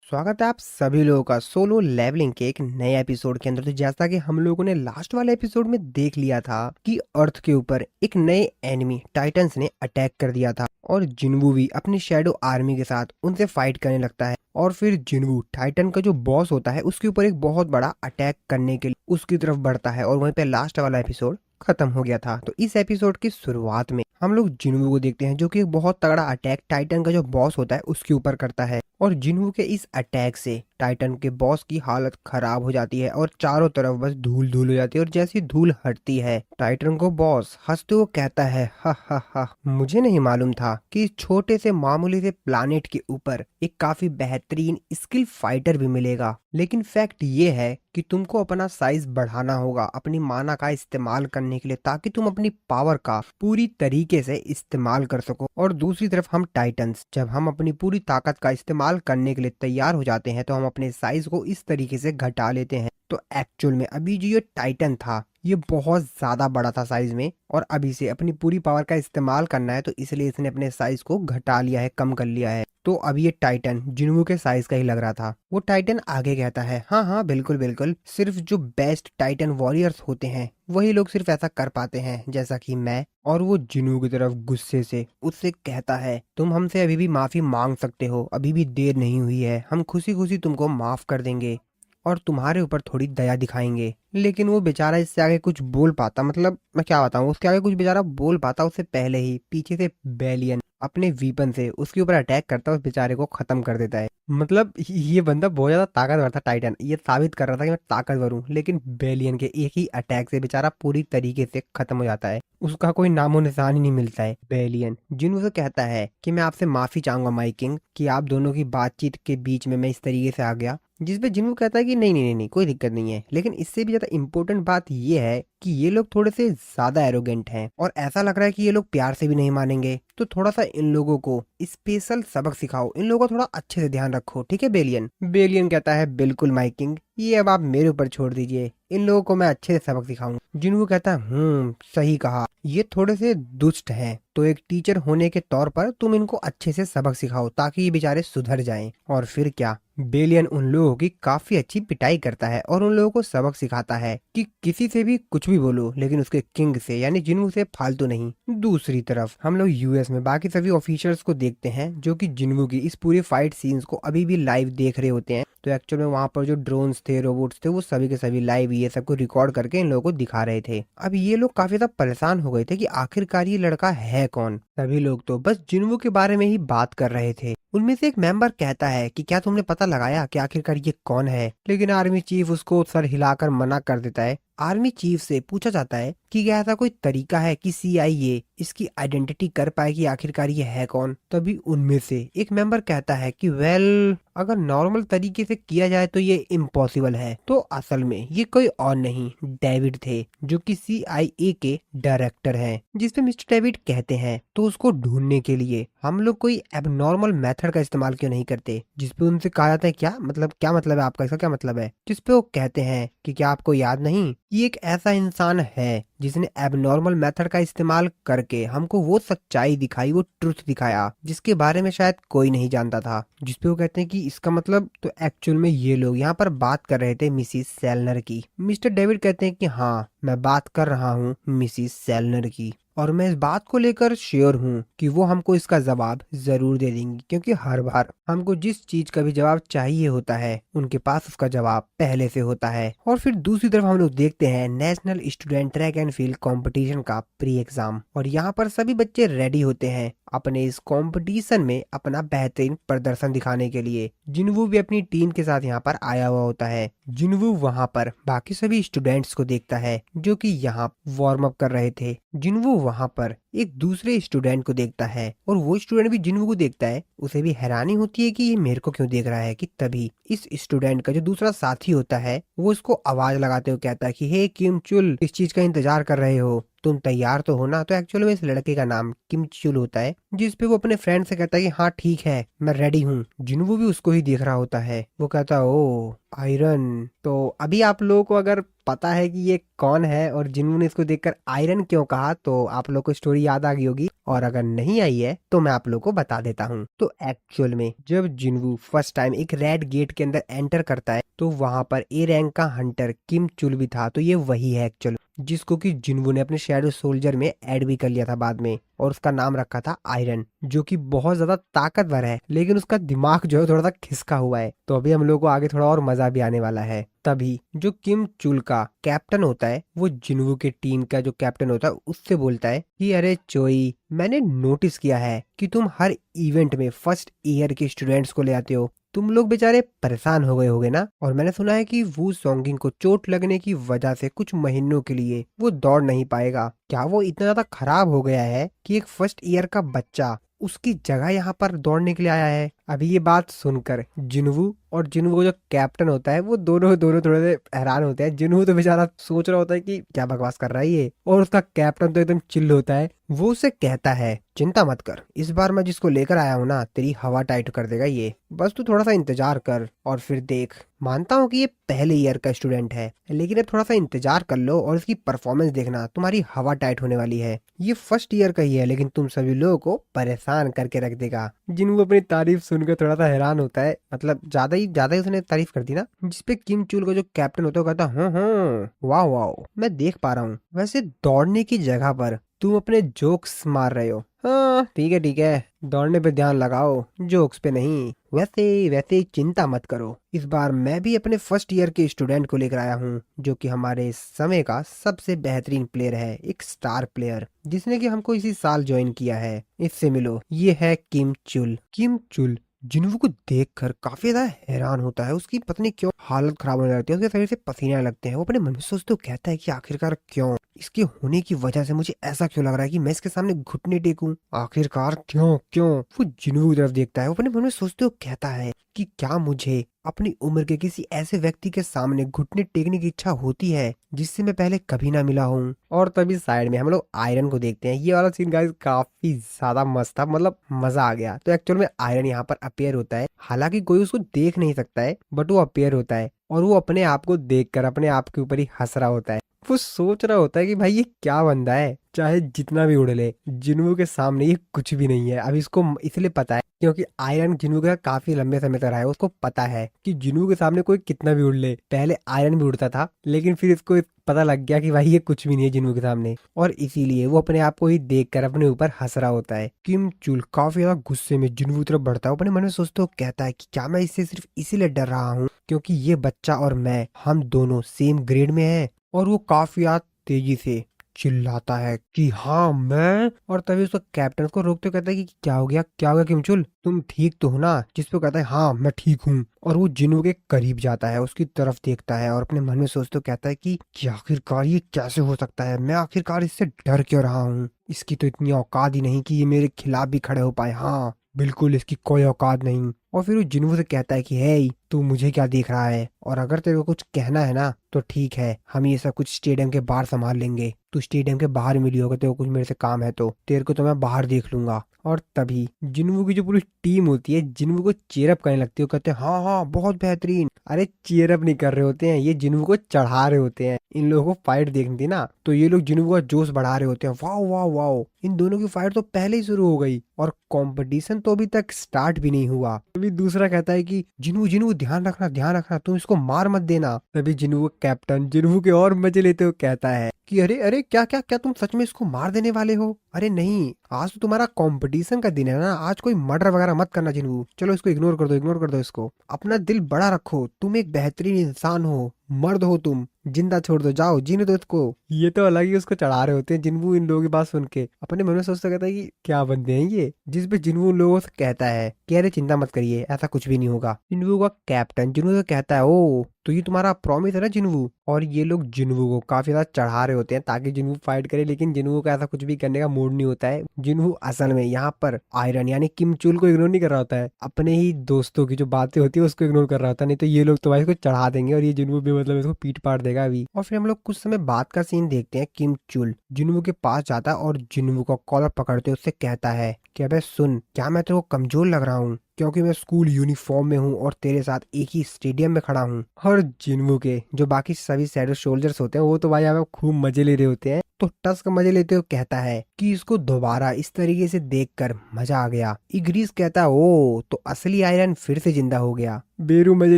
स्वागत है आप सभी लोगों का सोलो लेवलिंग के एक नए एपिसोड के अंदर। तो जैसा कि हम लोगों ने लास्ट वाले एपिसोड में देख लिया था कि अर्थ के ऊपर एक नए एनिमी टाइटंस ने अटैक कर दिया था और जिन्वू भी अपनी शैडो आर्मी के साथ उनसे फाइट करने लगता है। और फिर जिन्वू टाइटन का जो बॉस होता है उसके ऊपर एक बहुत बड़ा अटैक करने के लिए उसकी तरफ बढ़ता है और वहीं पे लास्ट वाला एपिसोड खत्म हो गया था। तो इस एपिसोड की शुरुआत में हम लोग जिन्वू को देखते हैं जो कि एक बहुत तगड़ा अटैक टाइटन का जो बॉस होता है उसके ऊपर करता है। और जिन्वू के इस अटैक से टाइटन के बॉस की हालत खराब हो जाती है और चारों तरफ बस धूल धूल हो जाती है। और जैसी धूल हटती है टाइटन को बॉस हंसते हुए कहता है, हा हा हा, मुझे नहीं मालूम था कि इस छोटे से मामूली से प्लानेट के ऊपर एक काफी बेहतरीन स्किल फाइटर भी मिलेगा। लेकिन फैक्ट ये है कि तुमको अपना साइज बढ़ाना होगा अपनी माना का इस्तेमाल करने के लिए, ताकि तुम अपनी पावर का पूरी तरीके से इस्तेमाल कर सको। और दूसरी तरफ हम टाइटंस जब हम अपनी पूरी ताकत का इस्तेमाल करने के लिए तैयार हो जाते हैं तो हम अपने साइज को इस तरीके से घटा लेते हैं। तो एक्चुअल में अभी जो ये टाइटन था ये बहुत ज्यादा बड़ा था साइज में, और अभी से अपनी पूरी पावर का इस्तेमाल करना है तो इसलिए इसने अपने साइज को घटा लिया है, कम कर लिया है। तो अब ये टाइटन जिन्वू के साइज का ही लग रहा था। वो टाइटन आगे कहता है, हाँ हाँ बिल्कुल बिल्कुल, सिर्फ जो बेस्ट टाइटन वॉरियर्स होते हैं वही लोग सिर्फ ऐसा कर पाते हैं, जैसा कि मैं। और वो जिन्वू की तरफ गुस्से से उससे कहता है, तुम हमसे अभी भी माफी मांग सकते हो, अभी भी देर नहीं हुई है, हम खुशी खुशी तुमको माफ कर देंगे और तुम्हारे ऊपर थोड़ी दया दिखाएंगे। लेकिन वो बेचारा इससे आगे कुछ बोल पाता, मतलब मैं क्या बताऊं, उसके आगे कुछ बेचारा बोल पाता उससे पहले ही पीछे से बेलियन अपने वीपन से उसके ऊपर अटैक करता है, उस बेचारे को खत्म कर देता है। मतलब ये बंदा बहुत ज्यादा ताकतवर था टाइटन, ये साबित कर रहा था कि मैं ताकतवर हूँ। लेकिन बेलियन के एक ही अटैक से बेचारा पूरी तरीके से खत्म हो जाता है, उसका कोई नामो निशान ही नहीं मिलता है। बेलियन जिन उसे कहता है कि मैं आपसे माफी चाहूंगा माई किंग, कि आप दोनों की बातचीत के बीच में मैं इस तरीके से आ गया। जिसपे जिन्हू कहता है कि नहीं नहीं नहीं नहीं, कोई दिक्कत नहीं है। लेकिन इससे भी ज्यादा इम्पोर्टेंट बात ये है कि ये लोग थोड़े से ज्यादा एरोगेंट हैं और ऐसा लग रहा है कि ये लोग प्यार से भी नहीं मानेंगे। तो थोड़ा सा इन लोगों को स्पेशल सबक सिखाओ, इन लोगों का थोड़ा अच्छे से ध्यान रखो, ठीक है बेलियन। बेलियन कहता है, बिल्कुल माई किंग, ये अब आप मेरे ऊपर छोड़ दीजिए, इन लोगों को मैं अच्छे से सबक सिखाऊंगा। जिन्हू कहता है, सही कहा, ये थोड़े से दुष्ट हैं, तो एक टीचर होने के तौर पर तुम इनको अच्छे से सबक सिखाओ ताकि ये बेचारे सुधर जाएं। और फिर क्या, बेलियन उन लोगों की काफी अच्छी पिटाई करता है और उन लोगों को सबक सिखाता है कि किसी से भी कुछ भी बोलो, लेकिन उसके किंग से यानी जिन्हू से फालतू नहीं। दूसरी तरफ हम लोग यूएस में बाकी सभी ऑफिसर्स को देखते हैं जो कि जिन्हू की इस पूरी फाइट सीन्स को अभी भी लाइव देख रहे होते हैं। तो एक्चुअल में वहां पर जो ड्रोन्स थे, रोबोट्स थे, वो सभी के सभी लाइव ये सब को रिकॉर्ड करके इन लोगों को दिखा रहे थे। अब ये लोग काफी ज्यादा परेशान हो गए थे कि आखिरकार ये लड़का है कौन। सभी लोग तो बस जिन्हू के बारे में ही बात कर रहे थे। उनमें से एक मेंबर कहता है कि क्या तुमने पता लगाया कि आखिरकार ये कौन है। लेकिन आर्मी चीफ उसको सर हिलाकर मना कर देता है। आर्मी चीफ से पूछा जाता है कि क्या ऐसा कोई तरीका है कि सीआईए इसकी आइडेंटिटी कर पाए कि आखिरकार ये है कौन। तभी उनमें से एक मेंबर कहता है कि वेल, अगर नॉर्मल तरीके से किया जाए तो ये इम्पॉसिबल है। तो असल में ये कोई और नहीं, डेविड थे, जो कि सीआईए के डायरेक्टर हैं। जिसपे मिस्टर डेविड कहते हैं, तो उसको ढूंढने के लिए हम लोग कोई एबनॉर्मल मेथड का इस्तेमाल क्यों नहीं करते। जिसपे उनसे कहा जाता है, क्या मतलब है आपका, इसका क्या मतलब है। जिसपे वो कहते हैं कि क्या आपको याद नहीं, ये एक ऐसा इंसान है जिसने एबनॉर्मल मेथड का इस्तेमाल करके हमको वो सच्चाई दिखाई, वो ट्रुथ दिखाया जिसके बारे में शायद कोई नहीं जानता था। जिसपे वो कहते हैं कि इसका मतलब, तो एक्चुअल में ये लोग यहाँ पर बात कर रहे थे मिसिस सेलनर की। मिस्टर डेविड कहते हैं कि हाँ, मैं बात कर रहा हूँ मिसिस सेलनर की, और मैं इस बात को लेकर श्योर हूँ कि वो हमको इसका जवाब जरूर दे देंगी, क्योंकि हर बार हमको जिस चीज का भी जवाब चाहिए होता है उनके पास उसका जवाब पहले से होता है। और फिर दूसरी तरफ हम लोग देखते हैं national student track and field competition का प्री एग्जाम, और यहाँ पर सभी बच्चे रेडी होते हैं अपने इस कंपटीशन में अपना बेहतरीन प्रदर्शन दिखाने के लिए। जिन्वू भी अपनी टीम के साथ यहाँ पर आया हुआ होता है। जिन्वू वहाँ पर बाकी सभी स्टूडेंट्स को देखता है जो कि यहाँ वार्म अप कर रहे थे। जिन्वू वहाँ पर एक दूसरे स्टूडेंट को देखता है और वो स्टूडेंट भी जिन्वू को देखता है। उसे भी हैरानी होती है कि ये मेरे को क्यों देख रहा है। कि तभी इस स्टूडेंट का जो दूसरा साथी होता है वो उसको आवाज लगाते हुए कहता है कि हे किम चुल, इस चीज का इंतजार कर रहे हो, तुम तैयार तो हो ना। तो एक्चुअली में इस लड़के का नाम किम चुल होता है। जिसपे वो अपने फ्रेंड से कहता है कि हाँ ठीक है, मैं रेडी हूँ। जिन्वू भी उसको ही देख रहा होता है। वो कहता है, ओ आयरन। तो अभी आप लोगों को अगर पता है कि ये कौन है और जिन्होंने ने इसको देखकर आयरन क्यों कहा, तो आप लोग को स्टोरी याद आ गई होगी। और अगर नहीं आई है तो मैं आप लोग को बता देता हूँ। तो एक्चुअल में जब जिन्वू फर्स्ट टाइम एक रेड गेट के अंदर एंटर करता है तो वहां पर ए रैंक का हंटर किम चुल भी था। तो ये वही है एक्चुअल, जिसको कि जिन्वू ने अपने शैडो सोल्जर में ऐड भी कर लिया था बाद में, और उसका नाम रखा था आयरन, जो कि बहुत ज्यादा ताकतवर है, लेकिन उसका दिमाग जो है थोड़ा सा खिसका हुआ है। तो अभी हम लोग को आगे थोड़ा और मजा भी आने वाला है। तभी जो किम चुल का कैप्टन होता है, वो जिन्वू के टीम का जो कैप्टन होता है उससे बोलता है कि अरे चोई, मैंने नोटिस किया है कि तुम हर इवेंट में फर्स्ट ईयर के स्टूडेंट्स को ले आते हो। तुम लोग बेचारे परेशान हो गए होगे ना। और मैंने सुना है कि वू सॉन्गिंग को चोट लगने की वजह से कुछ महीनों के लिए वो दौड़ नहीं पाएगा। क्या वो इतना ज्यादा खराब हो गया है कि एक फर्स्ट ईयर का बच्चा उसकी जगह यहाँ पर दौड़ने के लिए आया है? अभी ये बात सुनकर जिन्वू और जिन्वू जो कैप्टन होता है वो दोनों दोनों थोड़े से हैरान होते हैं। जिन्वू तो बेचारा सोच रहा होता है कि क्या बकवास कर रहा है ये, और उसका कैप्टन तो एकदम चिल्ल होता है। वो उसे कहता है चिंता मत कर, इस बार मैं जिसको लेकर आया हूँ ना, तेरी हवा टाइट कर देगा ये, बस तू थोड़ा सा इंतजार कर और फिर देख। मानता हूँ कि ये पहले ईयर का स्टूडेंट है, लेकिन अब थोड़ा सा इंतजार कर लो और इसकी परफॉर्मेंस देखना, तुम्हारी हवा टाइट होने वाली है। ये फर्स्ट ईयर का ही है लेकिन तुम सभी लोगों को परेशान करके रख देगा। जिन्हों अपनी तारीफ सुनकर थोड़ा सा हैरान होता है, मतलब ज्यादा ही उसने तारीफ कर दी ना। जिसपे किम चुल का जो कैप्टन होता है वो कहता है हाँ, वाह वाह, मैं देख पा रहा हूँ। वैसे दौड़ने की जगह पर तुम अपने जोक्स मार रहे हो। हाँ ठीक है, दौड़ने पे ध्यान लगाओ, जोक्स पे नहीं। वैसे वैसे चिंता मत करो, इस बार मैं भी अपने फर्स्ट ईयर के स्टूडेंट को लेकर आया हूँ, जो कि हमारे समय का सबसे बेहतरीन प्लेयर है, एक स्टार प्लेयर, जिसने कि हमको इसी साल ज्वाइन किया है। इससे मिलो, ये है किम चुल। किम चुल जिन्वू को देखकर काफी ज्यादा हैरान होता है। उसकी पत्नी क्यों हालत खराब होने लगती है, उसके शरीर से पसीने आने लगते हैं। वो अपने मन में सोचते हुए कहता है कि आखिरकार क्यों, इसके होने की वजह से मुझे ऐसा क्यों लग रहा है कि मैं इसके सामने घुटने टेकूं, आखिरकार क्यों क्यों। वो जिन्वू की तरफ देखता है, वो अपने मन में सोचते हुए कहता है कि क्या मुझे अपनी उम्र के किसी ऐसे व्यक्ति के सामने घुटने टेकने की इच्छा होती है जिससे मैं पहले कभी ना मिला हूँ। और तभी साइड में हम लोग आयरन को देखते हैं। ये वाला सीन गाइस काफी ज्यादा मस्त था, मतलब मजा आ गया। तो एक्चुअल में आयरन यहाँ पर अपेयर होता है, हालांकि कोई उसको देख नहीं सकता है, बट वो अपेयर होता है और वो अपने आप को देखकर अपने आप के ऊपर ही हंस रहा होता है। वो सोच रहा होता है कि भाई ये क्या बंदा है, चाहे जितना भी उड़ ले, जिन्वू के सामने ये कुछ भी नहीं है। अब इसको इसलिए पता है क्योंकि आयरन जिन्वू का काफी लंबे समय तक रहा है, उसको पता है कि जिन्वू के सामने कोई कितना भी उड़ ले। पहले आयरन भी उड़ता था, लेकिन फिर इसको पता लग गया कि भाई ये कुछ भी नहीं है जिन्वू के सामने, और इसीलिए वो अपने आप को ही देखकर अपने ऊपर हंस रहा होता है। किम चुल काफी ज्यादा गुस्से में जिन्वू की तरफ बढ़ता है, अपने मन में सोचते हुए कहता है कि क्या मैं इससे सिर्फ इसीलिए डर रहा हूँ क्योंकि ये बच्चा और मैं, हम दोनों सेम ग्रेड में हैं। और वो काफी तेजी से चिल्लाता है कि हाँ मैं। और तभी उसका कैप्टन को रोकते हुए कहता है कि क्या हो गया किमचुल, तुम ठीक तो हो ना? जिस पे कहता है हाँ मैं ठीक हूँ। और वो जिन्नू के करीब जाता है, उसकी तरफ देखता है और अपने मन में सोचते हुए कहता है कि आखिरकार ये कैसे हो सकता है, मैं आखिरकार इससे डर क्यों रहा हूँ। इसकी तो इतनी औकात ही नहीं कि ये मेरे खिलाफ भी खड़े हो पाए। हाँ बिल्कुल, इसकी कोई औकात नहीं। और फिर वो जिन्वू से कहता है कि हे तू मुझे क्या देख रहा है, और अगर तेरे को कुछ कहना है ना तो ठीक है, हम ये सब कुछ स्टेडियम के बाहर संभाल लेंगे। तू स्टेडियम के बाहर मिली होगा, तेरे को कुछ मेरे से काम है तो तेरे को तो मैं बाहर देख लूंगा। और तभी जिन्वू की जो पूरी टीम होती है जिन्वू को चीयरअप करने लगती है, कहते हैं हाँ हाँ बहुत बेहतरीन। अरे चीयरअप नहीं कर रहे होते हैं, ये जिन्वू को चढ़ा रहे होते हैं। इन लोगों को फाइट देखनी थी ना, तो ये लोग जिन्वू का जोश बढ़ा रहे होते हैं। वाह वाह वाह, इन दोनों की फाइट तो पहले ही शुरू हो गई और कंपटीशन तो अभी तक स्टार्ट भी नहीं हुआ। तभी दूसरा कहता है कि जिन्वू जिन्वू ध्यान रखना, तुम इसको मार मत देना। तभी जिन्वू कैप्टन जिन्वू के और मजे लेते हुए कहता है कि अरे अरे क्या तुम सच में इसको मार देने वाले हो? अरे नहीं, आज तो तुम्हारा कंपटीशन का दिन है ना, आज कोई मर्डर वगैरह मत करना जिन्वू। चलो इसको इग्नोर कर दो इसको। अपना दिल बड़ा रखो, तुम एक बेहतरीन इंसान हो, मर्द हो तुम, जिंदा छोड़ दो, जाओ जीने दो इसको। ये तो अलग ही उसको चढ़ा रहे होते हैं। जिन्वू इन लोगों की बात सुन के अपने मन में सोचता कहता है कि क्या बंदे हैं ये। जिस पे जिन्वू उन लोगों से कहता है कि अरे चिंता मत करिए, ऐसा कुछ भी नहीं होगा। जिन्वू का कैप्टन जिन्वू से कहता है ओ तो ये तुम्हारा प्रॉमिस है ना जिन्वू। और ये लोग जिन्वू को काफी ज्यादा चढ़ा रहे होते हैं ताकि जिन्वू फाइट करे, लेकिन जिन्वू का ऐसा कुछ भी करने का मूड नहीं होता है। जिन्वू असल में यहाँ पर आयरन यानी किम चुल को इग्नोर नहीं कर रहा होता है, अपने ही दोस्तों की जो बातें होती है उसको इग्नोर कर रहा होता है। नहीं तो ये लोग तो भाई इसको चढ़ा देंगे और ये जिन्वू भी मतलब इसको पीट पाट देगा अभी। और फिर हम लोग कुछ समय बाद का सीन देखते हैं। किम चुल जिन्वू के पास जाता है और जिन्वू का कॉलर पकड़ते उससे कहता है कि अबे सुन, क्या मैं तेरे को कमजोर लग रहा हूँ क्योंकि मैं स्कूल यूनिफॉर्म में हूँ और तेरे साथ एक ही स्टेडियम में खड़ा हूँ। और जिन्वू के जो बाकी सभी शैडो सोल्जर्स होते हैं वो तो भाई यहाँ पे खूब मजे ले रहे होते हैं। तो टस्क मजे लेते हुए कहता है कि इसको दोबारा इस तरीके से देखकर मजा आ गया। इग्रीस कहता है ओ तो असली आयरन फिर से जिंदा हो गया। बेरू मजे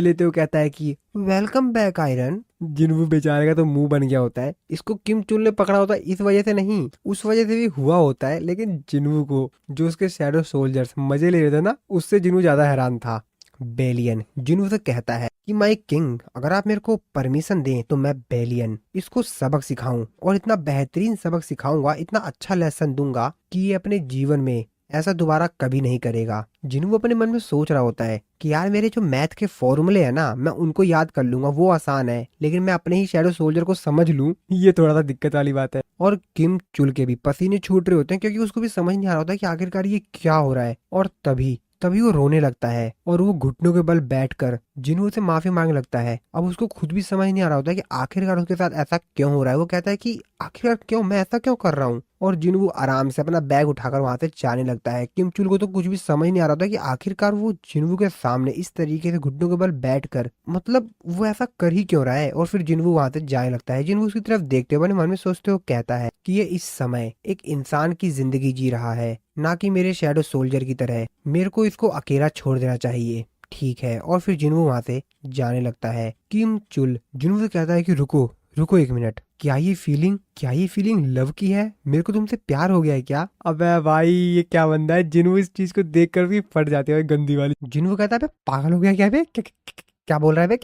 लेते हुए कहता है कि वेलकम बैक आयरन। जिन्वू बेचारे का तो मुंह बन गया होता है। इसको किम चुल ने पकड़ा होता है इस वजह से नहीं, उस वजह से भी हुआ होता है, लेकिन जिन्वू को जो उसके शैडो सोल्जर्स मजे ले रहे थे ना, उससे जिन्वू ज्यादा हैरान था। बेलियन जिन्वू से कहता है कि माय किंग, अगर आप मेरे को परमिशन दें तो मैं बेलियन इसको सबक सिखाऊं और इतना बेहतरीन सबक सिखाऊंगा, इतना अच्छा लेसन दूंगा कि ये अपने जीवन में ऐसा दोबारा कभी नहीं करेगा। जिन्वू अपने मन में सोच रहा होता है कि यार मेरे जो मैथ के फॉर्मूले है ना, मैं उनको याद कर लूंगा, वो आसान है, लेकिन मैं अपने ही शैडो सोल्जर को समझ लूं, ये थोड़ा सा दिक्कत वाली बात है। और किम चुल के भी पसीने छूट रहे होते हैं क्योंकि उसको भी समझ नहीं आ रहा होता कि आखिरकार ये क्या हो रहा है। और तभी तभी वो रोने लगता है और वो घुटनों के बल बैठकर जिन्हों से माफी मांगने लगता है। अब उसको खुद भी समझ नहीं आ रहा होता है कि आखिरकार उसके साथ ऐसा क्यों हो रहा है। वो कहता है कि आखिरकार क्यों, मैं ऐसा क्यों कर रहा हूँ। और जिन्हों आराम से अपना बैग उठाकर वहां से जाने लगता है। किम चुल को तो कुछ भी समझ नहीं आ रहा था कि आखिरकार वो जिन्वू के सामने इस तरीके से घुटनों के बल बैठकर मतलब वो ऐसा कर ही क्यों रहा है। और फिर जिन्वू वहां से जाने लगता है। जिन्वू उसकी तरफ देखते हुए मन में सोचते हुए कहता है कि ये इस समय एक इंसान की जिंदगी जी रहा है, ना कि मेरे शैडो सोल्जर की तरह। मेरे को इसको अकेला छोड़ देना चाहिए, ठीक है। और फिर जिन्वू वहां से जाने लगता है। किम चुल जिन्वू से कहता है कि रुको रुको एक मिनट, क्या ये फीलिंग लव की है? मेरे को तुमसे प्यार हो गया है क्या? अबे भाई ये क्या बंदा है। जिन्वू इस चीज को देखकर भी फट जाते हैं गंदी वाली। जिन्वू कहता है पागल हो गया क्या बे? क्या बोल रहा है बे?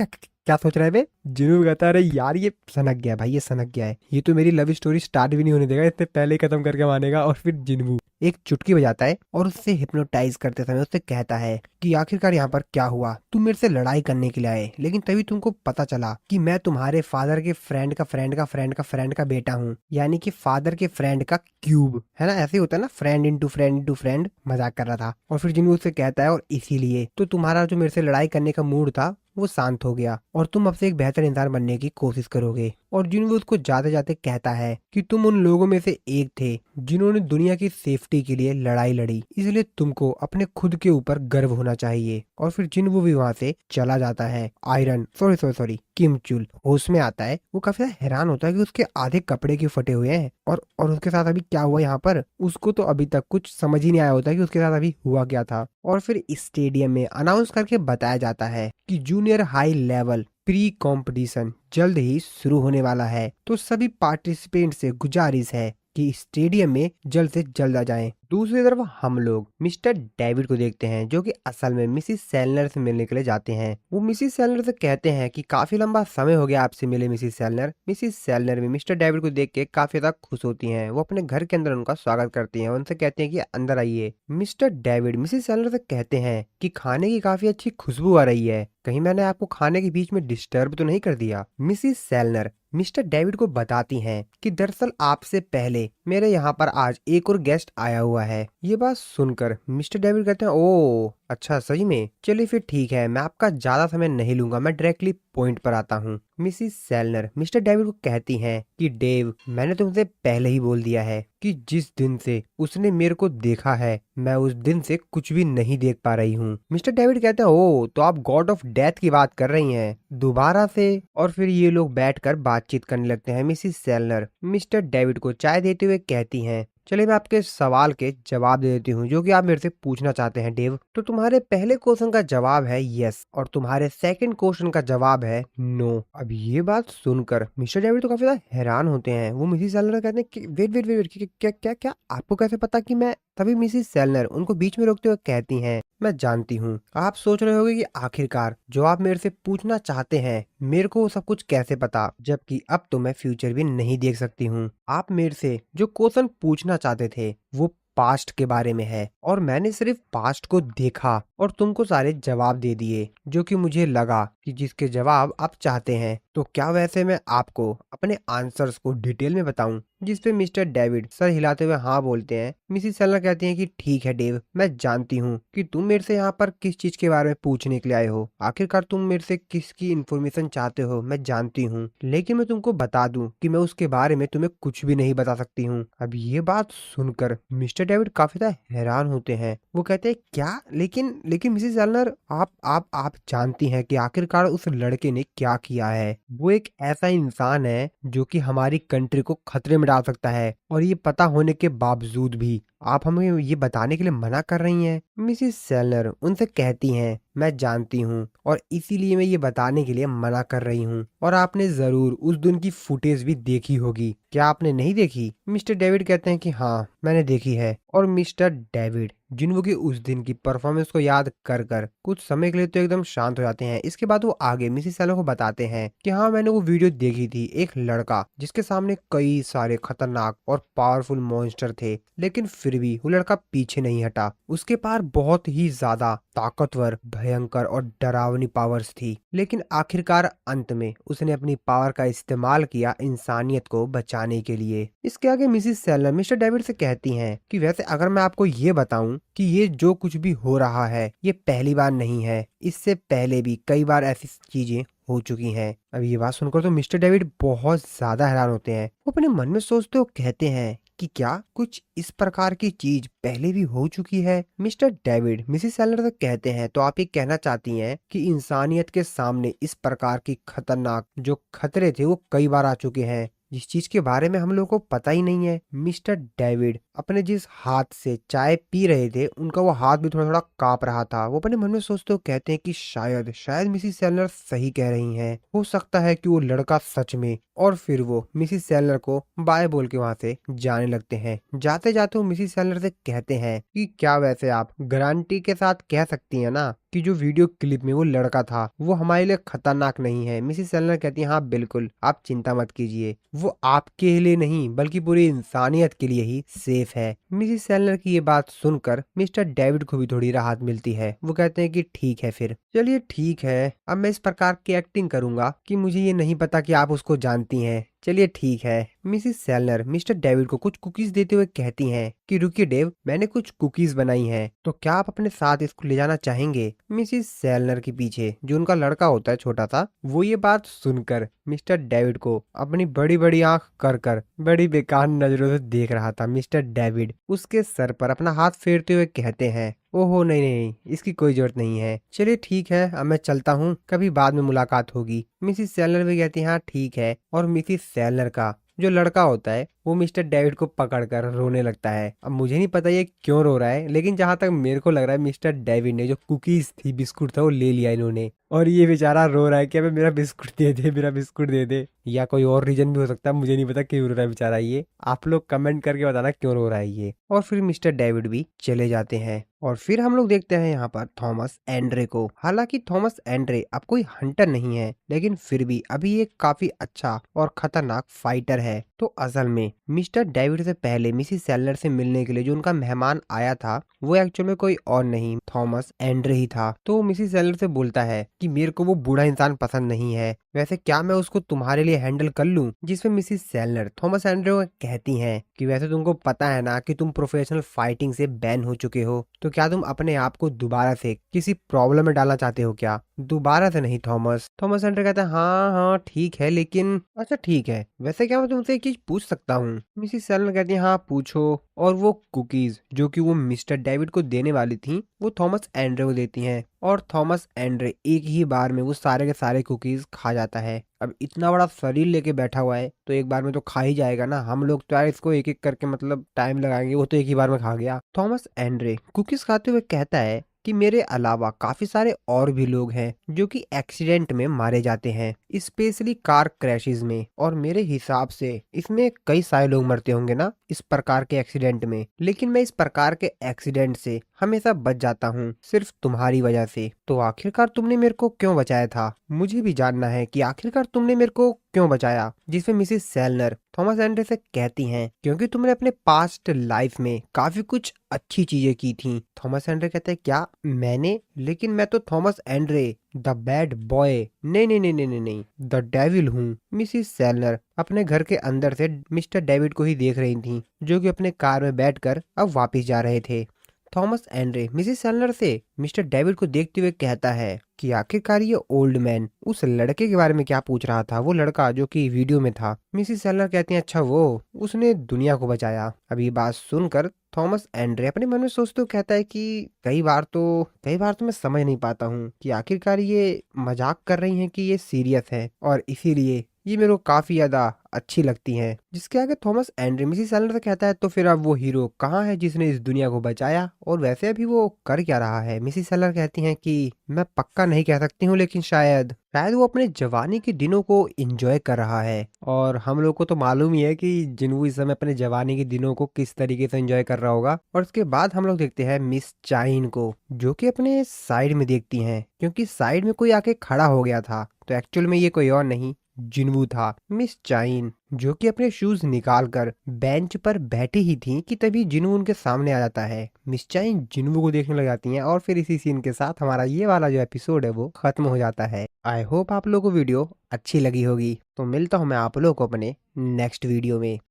क्या सोच रहा है बे? जिन्वू कहता है अरे यार ये सनक गया भाई, ये सनक गया है, ये तो मेरी लव स्टोरी स्टार्ट भी नहीं होने देगा, इससे पहले ही खत्म करके मानेगा। और फिर जिन्वू एक चुटकी बजाता है और उससे हिप्नोटाइज करते समय उससे कहता है कि आखिरकार यहाँ पर क्या हुआ, तुम मेरे से लड़ाई करने के लिए आए, लेकिन तभी तुमको पता चला कि मैं तुम्हारे फादर के फ्रेंड का फ्रेंड का फ्रेंड का फ्रेंड का बेटा हूँ, यानी कि फादर के फ्रेंड का क्यूब, है ना, ऐसे ही होता है ना, फ्रेंड इंटू फ्रेंड। मजाक कर रहा था। और फिर जिन्वू उससे कहता है और इसीलिए तो तुम्हारा जो मेरे से लड़ाई करने का मूड था वो शांत हो गया और तुम अब से एक बेहतर इंसान बनने की कोशिश करोगे। और जिन्वू उसको जाते जाते कहता है कि तुम उन लोगों में से एक थे जिन्होंने दुनिया की सेफ्टी के लिए लड़ाई लड़ी, इसलिए तुमको अपने खुद के ऊपर गर्व होना चाहिए। और फिर जिन्वू भी वहां से चला जाता है। आयरन सॉरी किम चुल होश में आता है। वो काफी हैरान होता है कि उसके आधे कपड़े क्यों फटे हुए हैं और उसके साथ अभी क्या हुआ यहाँ पर। उसको तो अभी तक कुछ समझ ही नहीं आया होता कि उसके साथ अभी हुआ क्या था। और फिर स्टेडियम में अनाउंस करके बताया जाता है कि junior high level pre competition जल्द ही शुरू होने वाला है, तो सभी पार्टिसिपेंट से गुजारिश है कि स्टेडियम में जल्द से जल्द आ जाएं। दूसरी तरफ हम लोग मिस्टर डेविड को देखते हैं जो कि असल में मिसिस सेलनर से मिलने के लिए जाते हैं। वो मिसिस सेलनर से कहते हैं कि काफी लंबा समय हो गया आपसे मिले मिसिस सेलनर। मिसिस सेलनर भी मिस्टर डेविड को देख के काफी ज्यादा खुश होती हैं। वो अपने घर के अंदर उनका स्वागत करती हैं, उनसे कहते हैं कि अंदर आइए। मिस्टर डेविड मिसिस सेलनर से कहते हैं कि खाने की काफी अच्छी खुशबू आ रही है, कहीं मैंने आपको खाने के बीच में डिस्टर्ब तो नहीं कर दिया। मिसिस सेलनर मिस्टर डेविड को बताती हैं कि दरअसल आपसे पहले मेरे यहाँ पर आज एक और गेस्ट आया हुआ है। ये बात सुनकर मिस्टर डेविड कहते हैं ओ अच्छा सही में, चलिए फिर ठीक है, मैं आपका ज्यादा समय नहीं लूंगा, मैं डायरेक्टली पॉइंट पर आता हूँ। मिसिस सेलनर मिस्टर डेविड को कहती हैं कि डेव, मैंने तुमसे पहले ही बोल दिया है कि जिस दिन से उसने मेरे को देखा है मैं उस दिन से कुछ भी नहीं देख पा रही हूँ। मिस्टर डेविड कहते हैं ओ तो आप गॉड ऑफ डेथ की बात कर रही हैं दोबारा से। और फिर ये लोग बैठकर बातचीत करने लगते हैं। मिसिस सेलनर मिस्टर डेविड को चाय देते हुए कहती हैं चलिए मैं आपके सवाल के जवाब दे देती हूँ जो कि आप मेरे से पूछना चाहते हैं डेव। तो तुम्हारे पहले क्वेश्चन का जवाब है यस और तुम्हारे सेकंड क्वेश्चन का जवाब है नो। अब ये बात सुनकर मिस्टर डेविड तो काफी ज्यादा हैरान होते हैं। वो मिसिस सेलनर कहते हैं कि वेट क्या क्या क्या आपको कैसे पता कि मैं। तभी मिसिस सेलनर उनको बीच में रोकते हुए कहती हैं मैं जानती हूँ आप सोच रहे होगे कि आखिरकार जो आप मेरे से पूछना चाहते हैं मेरे को सब कुछ कैसे पता, जबकि अब तो मैं फ्यूचर भी नहीं देख सकती हूँ। आप मेरे से जो क्वेश्चन पूछना चाहते थे वो पास्ट के बारे में है और मैंने सिर्फ पास्ट को देखा और तुमको सारे जवाब दे दिए जो कि मुझे लगा कि जिसके जवाब आप चाहते हैं। तो क्या वैसे मैं आपको अपने आंसर्स को डिटेल में बताऊं? जिस पे मिस्टर डेविड सर हिलाते हुए हाँ बोलते हैं। मिसिस सेलनर कहती हैं कि ठीक है डेव, मैं जानती हूँ कि तुम मेरे से यहाँ पर किस चीज के बारे में पूछने के लिए आए हो, आखिरकार तुम मेरे से किसकी इन्फॉर्मेशन चाहते हो मैं जानती हूँ, लेकिन मैं तुमको बता दूं कि मैं उसके बारे में तुम्हें कुछ भी नहीं बता सकती हूँ। अब ये बात सुनकर मिस्टर मिस्टर डेविड काफी ज्यादा हैरान होते हैं। वो कहते हैं क्या, लेकिन लेकिन मिसेस सेलनर, आप जानती हैं कि आखिरकार उस लड़के ने क्या किया है। वो एक ऐसा इंसान है जो कि हमारी कंट्री को खतरे में डाल सकता है, और ये पता होने के बावजूद भी आप हमें ये बताने के लिए मना कर रही हैं। मिसेस सेलनर उनसे कहती हैं, मैं जानती हूँ और इसीलिए मैं ये बताने के लिए मना कर रही हूँ, और आपने जरूर उस दिन की फुटेज भी देखी होगी, क्या आपने नहीं देखी? मिस्टर डेविड कहते हैं कि हाँ मैंने देखी है। और मिस्टर डेविड जिनको की उस दिन की परफॉर्मेंस को याद कर कर कुछ समय के लिए तो एकदम शांत हो जाते हैं। इसके बाद वो आगे मिसेस सेलनर को बताते हैं कि हाँ मैंने वो वीडियो देखी थी, एक लड़का जिसके सामने कई सारे खतरनाक और पावरफुल मॉन्स्टर थे, लेकिन फिर भी वो लड़का पीछे नहीं हटा। उसके पास बहुत ही ज्यादा ताकतवर, भयंकर और डरावनी पावर्स थी, लेकिन आखिरकार अंत में उसने अपनी पावर का इस्तेमाल किया इंसानियत को बचाने के लिए। इसके आगे मिसेस सेलनर मिस्टर डेविड से कहती हैं कि वैसे अगर मैं आपको ये बताऊं कि ये जो कुछ भी हो रहा है ये पहली बार नहीं है, इससे पहले भी कई बार ऐसी चीजें हो चुकी हैं। अब ये बात सुनकर तो मिस्टर डेविड बहुत ज्यादा हैरान होते हैं। वो अपने मन में सोचते हो कहते हैं कि क्या कुछ इस प्रकार की चीज पहले भी हो चुकी है? मिस्टर डेविड मिसेस सेलनर से कहते हैं, तो आप ये कहना चाहती हैं कि इंसानियत के सामने इस प्रकार की खतरनाक जो खतरे थे वो कई बार आ चुके हैं, जिस चीज के बारे में हम लोग को पता ही नहीं है। मिस्टर डेविड अपने जिस हाथ से चाय पी रहे थे उनका वो हाथ भी थोड़ा थोड़ा कांप रहा था। वो अपने मन में सोचते हो कहते हैं कि शायद शायद मिसेस सेलनर सही कह रही हैं, हो सकता है कि वो लड़का सच में। और फिर वो मिसेस सेलनर को बाय बोल के वहां से जाने लगते हैं। जाते जाते वो मिसेस सेलनर से कहते हैं कि क्या वैसे आप गारंटी के साथ कह सकती हैं ना कि जो वीडियो क्लिप में वो लड़का था वो हमारे लिए खतरनाक नहीं है? मिसेस सेलनर कहती है, हाँ बिल्कुल, आप चिंता मत कीजिए, वो आपके लिए नहीं बल्कि पूरी इंसानियत के लिए ही सेफ है। मिसेस सेलनर की ये बात सुनकर मिस्टर डेविड को भी थोड़ी राहत मिलती है। वो कहते हैं कि ठीक है, फिर चलिए ठीक है, अब मैं इस प्रकार की एक्टिंग करूंगा कि मुझे ये नहीं पता कि आप उसको जानती हैं। चलिए ठीक है। मिसेस सेलनर मिस्टर डेविड को कुछ कुकीज देते हुए कहती हैं कि रुकिए डेव, मैंने कुछ कुकीज बनाई हैं, तो क्या आप अपने साथ इसको ले जाना चाहेंगे? मिसेस सेलनर के पीछे जो उनका लड़का होता है छोटा सा, वो ये बात सुनकर मिस्टर डेविड को अपनी बड़ी बड़ी आंख कर कर बड़ी बेकार नजरों से देख रहा था। मिस्टर डेविड उसके सर पर अपना हाथ फेरते हुए कहते हैं, ओहो नहीं नहीं, इसकी कोई जरूरत नहीं है, चलिए ठीक है, अब मैं चलता हूँ, कभी बाद में मुलाकात होगी। मिसेस सेलनर भी कहती है, हाँ ठीक है। और मिसेस सेलनर का जो लड़का होता है वो मिस्टर डेविड को पकड़कर रोने लगता है। अब मुझे नहीं पता ये क्यों रो रहा है, लेकिन जहां तक मेरे को लग रहा है मिस्टर डेविड ने जो कुकीज थी, बिस्कुट था, वो ले लिया इन्होंने, और ये बेचारा रो रहा है कि अबे मेरा बिस्कुट दे दे, मेरा बिस्कुट दे दे। या कोई और रीजन भी हो सकता है, मुझे नहीं पता क्यों रो रहा है बेचारा ये। आप लोग कमेंट करके बताना क्यों रो रहा है ये। और फिर मिस्टर डेविड भी चले जाते हैं। और फिर हम लोग देखते हैं यहाँ पर थॉमस एंड्रे को। हालांकि थॉमस एंड्रे अब कोई हंटर नहीं है, लेकिन फिर भी अभी ये काफी अच्छा और खतरनाक फाइटर है। तो असल में मिस्टर डेविड से पहले मिसेस सेलनर से मिलने के लिए जो उनका मेहमान आया था वो एक्चुअल में कोई और नहीं, थॉमस एंड्रे ही था। तो मिसेस सेलनर से बोलता है कि मेरे को वो बूढ़ा इंसान पसंद नहीं है, वैसे क्या मैं उसको तुम्हारे लिए हैंडल कर लूं? जिसमें मिसेस सेलनर थॉमस एंड्रे को कहती हैं कि वैसे तुमको पता है ना कि तुम प्रोफेशनल फाइटिंग से बैन हो चुके हो, तो क्या तुम अपने आप को दोबारा से किसी प्रॉब्लम में डालना चाहते हो क्या? दोबारा से नहीं थॉमस। थॉमस एंड्रे कहता है, हाँ हाँ ठीक है, लेकिन अच्छा ठीक है, वैसे क्या मैं तुमसे एक चीज पूछ सकता हूँ? मिसेस सेलनर कहती है, हाँ पूछो। और वो कुकीज जो कि वो मिस्टर डेविड को देने वाली थी वो थॉमस एंड्रे को देती हैं, और थॉमस एंड्रे एक ही बार में वो सारे के सारे कुकीज खा जाता है। अब इतना बड़ा शरीर लेके बैठा हुआ है तो एक बार में तो खा ही जाएगा ना, हम लोग तो यार इसको एक एक करके मतलब टाइम लगाएंगे, वो तो एक ही बार में खा गया। थॉमस एंड्रे कुकीज खाते हुए कहता है कि मेरे अलावा काफी सारे और भी लोग हैं जो कि एक्सीडेंट में मारे जाते हैं, स्पेशली कार क्रैशेस में, और मेरे हिसाब से इसमें कई सारे लोग मरते होंगे ना इस प्रकार के एक्सीडेंट में, लेकिन मैं इस प्रकार के एक्सीडेंट से हमेशा बच जाता हूँ सिर्फ तुम्हारी वजह से। तो आखिरकार तुमने मेरे को क्यों बचाया था? मुझे भी जानना है कि आखिरकार तुमने मेरे को क्यों बचाया। जिसमें मिसेस सेलनर थॉमस एंड्रे से कहती हैं क्योंकि तुमने अपने पास्ट लाइफ में काफी कुछ अच्छी चीजें की थी। थॉमस एंड्रे कहते हैं, क्या मैंने? लेकिन मैं तो Thomas Andre the bad boy, नहीं नहीं नहीं नहीं नहीं, द डेविल हूँ। मिसेस सेलनर अपने घर के अंदर से मिस्टर डेविड को ही देख रही थी जो कि अपने कार में बैठकर अब वापस जा रहे थे। थॉमस एंड्रे मिसेस सेलनर से मिस्टर डेविड को देखते हुए कहता है कि आखिरकार ये ओल्ड मैन उस लड़के के बारे में क्या पूछ रहा था, वो लड़का जो कि वीडियो में था। मिसेस सेलनर कहती हैं, अच्छा वो उसने दुनिया को बचाया। अब ये बात सुनकर थॉमस एंड्रे अपने मन में सोचते हुए कहता है कि कई बार तो मैं समझ नहीं पाता हूँ कि आखिरकार ये मजाक कर रही हैं कि ये सीरियस है, और इसीलिए ये मेरे को काफी ज्यादा अच्छी लगती हैं। जिसके आगे थॉमस एंड्रे मिसिस सेलर से कहता है तो फिर अब वो हीरो कहाँ है जिसने इस दुनिया को बचाया, और वैसे अभी वो कर क्या रहा है। मिसिस सेलर कहती हैं कि मैं पक्का नहीं कह सकती हूँ, लेकिन शायद शायद वो अपने जवानी के दिनों को एंजॉय कर रहा है। और हम लोग को तो मालूम ही है कि जिन्हू इस समय अपने जवानी के दिनों को किस तरीके से एंजॉय कर रहा होगा। और उसके बाद हम लोग देखते हैं मिस चाइन को, जो कि अपने साइड में देखती हैं, क्योंकि साइड में कोई आके खड़ा हो गया था। तो एक्चुअल में ये कोई और नहीं, जिन्वू था। मिस चाइन जो कि अपने शूज निकाल कर बेंच पर बैठी ही थी कि तभी जिन्वू उनके सामने आ जाता है। मिस चाइन जिन्वू को देखने लग जाती हैं, और फिर इसी सीन के साथ हमारा ये वाला जो एपिसोड है वो खत्म हो जाता है। आई होप आप लोगों को वीडियो अच्छी लगी होगी। तो मिलता हूँ मैं आप लोगों को अपने नेक्स्ट वीडियो में।